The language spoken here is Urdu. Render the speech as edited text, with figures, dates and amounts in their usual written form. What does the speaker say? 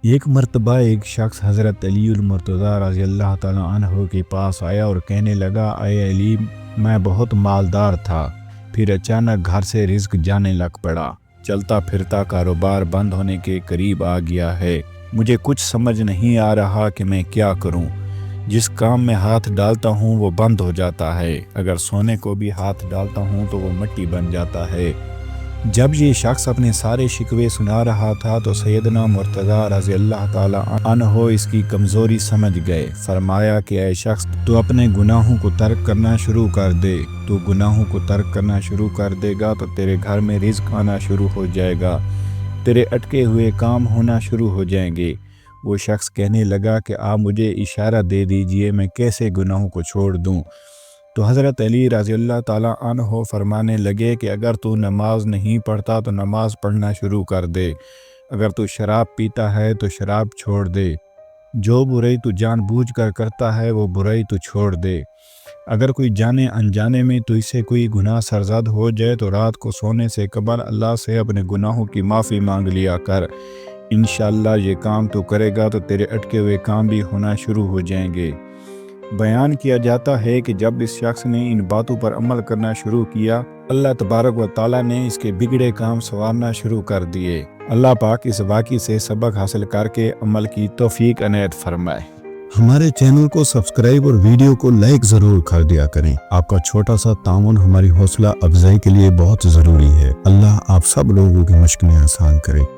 ایک مرتبہ ایک شخص حضرت علی المرتضیٰ رضی اللہ تعالیٰ عنہ کے پاس آیا اور کہنے لگا، اے علی، میں بہت مالدار تھا، پھر اچانک گھر سے رزق جانے لگ پڑا، چلتا پھرتا کاروبار بند ہونے کے قریب آ گیا ہے، مجھے کچھ سمجھ نہیں آ رہا کہ میں کیا کروں۔ جس کام میں ہاتھ ڈالتا ہوں وہ بند ہو جاتا ہے، اگر سونے کو بھی ہاتھ ڈالتا ہوں تو وہ مٹی بن جاتا ہے۔ جب یہ شخص اپنے سارے شکوے سنا رہا تھا تو سیدنا مرتضیٰ رضی اللہ تعالیٰ عنہ اس کی کمزوری سمجھ گئے۔ فرمایا کہ اے شخص، تو اپنے گناہوں کو ترک کرنا شروع کر دے، تو گناہوں کو ترک کرنا شروع کر دے گا تو تیرے گھر میں رزق آنا شروع ہو جائے گا، تیرے اٹکے ہوئے کام ہونا شروع ہو جائیں گے۔ وہ شخص کہنے لگا کہ آپ مجھے اشارہ دے دیجئے، میں کیسے گناہوں کو چھوڑ دوں؟ تو حضرت علی رضی اللہ تعالیٰ عنہ فرمانے لگے کہ اگر تو نماز نہیں پڑھتا تو نماز پڑھنا شروع کر دے، اگر تو شراب پیتا ہے تو شراب چھوڑ دے، جو برائی تو جان بوجھ کر کرتا ہے وہ برائی تو چھوڑ دے، اگر کوئی جانے انجانے میں تو اسے کوئی گناہ سرزد ہو جائے تو رات کو سونے سے قبل اللہ سے اپنے گناہوں کی معافی مانگ لیا کر، انشاءاللہ یہ کام تو کرے گا تو تیرے اٹکے ہوئے کام بھی ہونا شروع ہو جائیں گے۔ بیان کیا جاتا ہے کہ جب اس شخص نے ان باتوں پر عمل کرنا شروع کیا، اللہ تبارک و تعالیٰ نے اس کے بگڑے کام سنوارنا شروع کر دیے۔ اللہ پاک اس واقعے سے سبق حاصل کر کے عمل کی توفیق عنایت فرمائے۔ ہمارے چینل کو سبسکرائب اور ویڈیو کو لائک ضرور کر دیا کریں۔ آپ کا چھوٹا سا تعاون ہماری حوصلہ افزائی کے لیے بہت ضروری ہے۔ اللہ آپ سب لوگوں کی مشکلیں آسان کرے۔